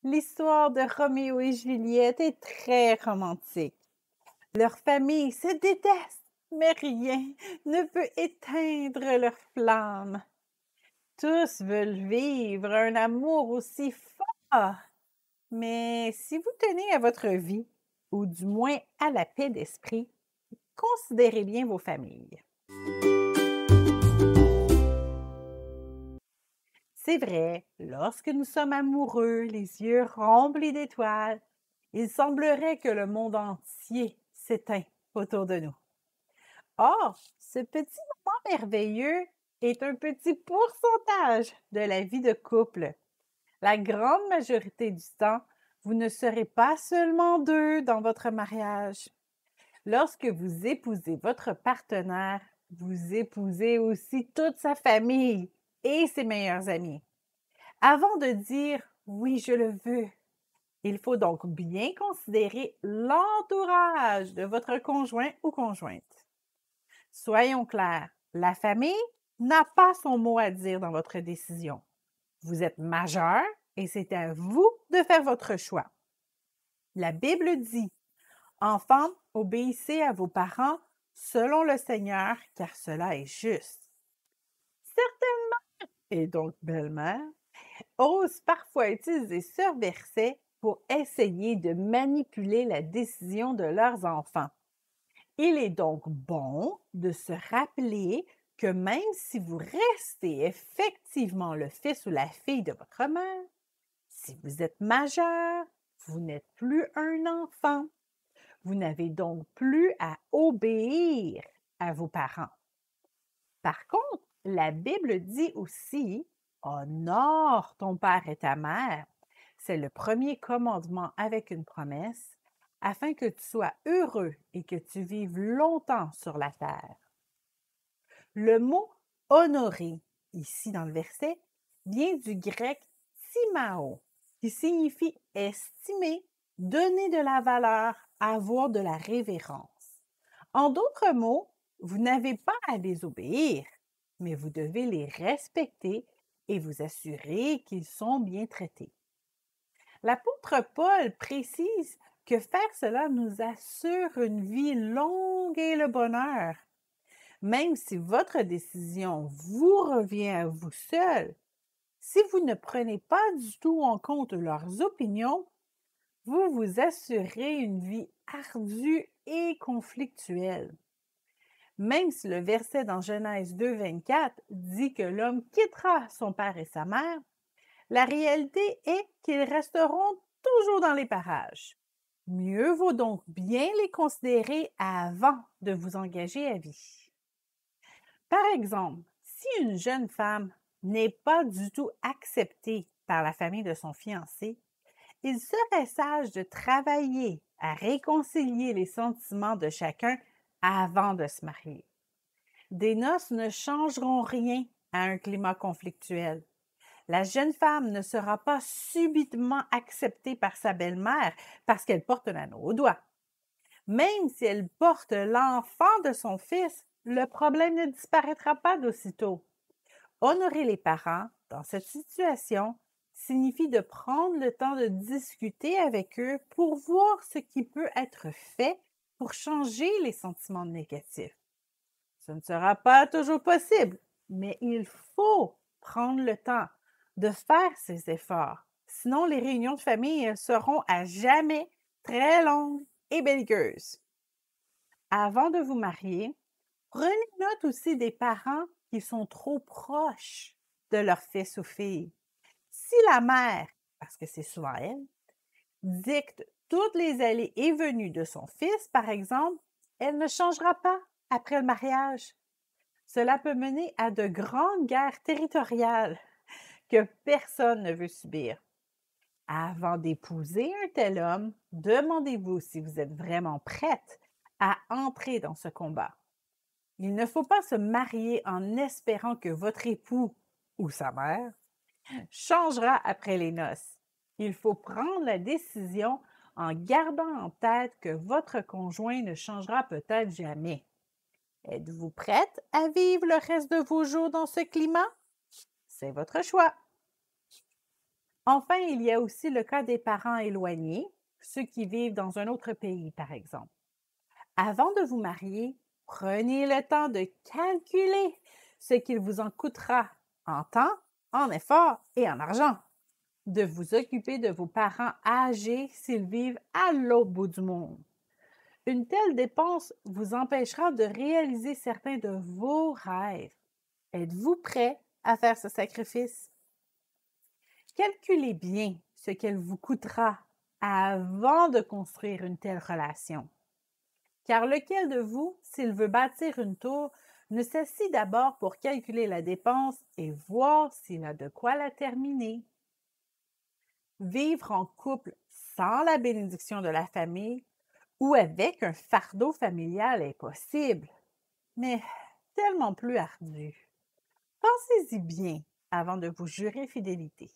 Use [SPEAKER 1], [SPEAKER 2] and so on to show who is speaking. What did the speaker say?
[SPEAKER 1] L'histoire de Roméo et Juliette est très romantique. Leur famille se déteste, mais rien ne peut éteindre leur flamme. Tous veulent vivre un amour aussi fort. Mais si vous tenez à votre vie, ou du moins à la paix d'esprit, considérez bien vos familles. C'est vrai, lorsque nous sommes amoureux, les yeux remplis d'étoiles, il semblerait que le monde entier s'éteint autour de nous. Or, ce petit moment merveilleux est un petit pourcentage de la vie de couple. La grande majorité du temps, vous ne serez pas seulement deux dans votre mariage. Lorsque vous épousez votre partenaire, vous épousez aussi toute sa famille et ses meilleurs amis. Avant de dire oui, je le veux, il faut donc bien considérer l'entourage de votre conjoint ou conjointe. Soyons clairs, la famille n'a pas son mot à dire dans votre décision. Vous êtes majeur et c'est à vous de faire votre choix. La Bible dit: Enfants, obéissez à vos parents selon le Seigneur, car cela est juste. Certaines mères, et donc belles-mères, osent parfois utiliser ce verset pour essayer de manipuler la décision de leurs enfants. Il est donc bon de se rappeler que même si vous restez effectivement le fils ou la fille de votre mère, si vous êtes majeur, vous n'êtes plus un enfant. Vous n'avez donc plus à obéir à vos parents. Par contre, la Bible dit aussi: Honore ton père et ta mère. C'est le premier commandement avec une promesse, afin que tu sois heureux et que tu vives longtemps sur la terre. Le mot honorer, ici dans le verset, vient du grec timao, qui signifie estimer, donner de la valeur, avoir de la révérence. En d'autres mots, vous n'avez pas à les obéir, mais vous devez les respecter et vous assurer qu'ils sont bien traités. L'apôtre Paul précise que faire cela nous assure une vie longue et le bonheur. Même si votre décision vous revient à vous seul, si vous ne prenez pas du tout en compte leurs opinions, vous vous assurez une vie ardue et conflictuelle. Même si le verset dans Genèse 2, 24 dit que l'homme quittera son père et sa mère, la réalité est qu'ils resteront toujours dans les parages. Mieux vaut donc bien les considérer avant de vous engager à vie. Par exemple, si une jeune femme n'est pas du tout acceptée par la famille de son fiancé, il serait sage de travailler à réconcilier les sentiments de chacun avant de se marier. Des noces ne changeront rien à un climat conflictuel. La jeune femme ne sera pas subitement acceptée par sa belle-mère parce qu'elle porte l'anneau au doigt. Même si elle porte l'enfant de son fils, le problème ne disparaîtra pas d'aussitôt. Honorer les parents dans cette situation signifie de prendre le temps de discuter avec eux pour voir ce qui peut être fait pour changer les sentiments négatifs. Ce ne sera pas toujours possible, mais il faut prendre le temps de faire ces efforts. Sinon, les réunions de famille seront à jamais très longues et belliqueuses. Avant de vous marier, prenez note aussi des parents qui sont trop proches de leur fils ou fille. Si la mère, parce que c'est souvent elle, dicte toutes les allées et venues de son fils, par exemple, elle ne changera pas après le mariage. Cela peut mener à de grandes guerres territoriales que personne ne veut subir. Avant d'épouser un tel homme, demandez-vous si vous êtes vraiment prête à entrer dans ce combat. Il ne faut pas se marier en espérant que votre époux ou sa mère changera après les noces. Il faut prendre la décision en gardant en tête que votre conjoint ne changera peut-être jamais. Êtes-vous prête à vivre le reste de vos jours dans ce climat? C'est votre choix. Enfin, il y a aussi le cas des parents éloignés, ceux qui vivent dans un autre pays, par exemple. Avant de vous marier, prenez le temps de calculer ce qu'il vous en coûtera en temps, en effort et en argent de vous occuper de vos parents âgés s'ils vivent à l'autre bout du monde. Une telle dépense vous empêchera de réaliser certains de vos rêves. Êtes-vous prêt à faire ce sacrifice? Calculez bien ce qu'elle vous coûtera avant de construire une telle relation. Car lequel de vous, s'il veut bâtir une tour, ne s'assit d'abord pour calculer la dépense et voir s'il a de quoi la terminer? Vivre en couple sans la bénédiction de la famille ou avec un fardeau familial est possible, mais tellement plus ardu. Pensez-y bien avant de vous jurer fidélité.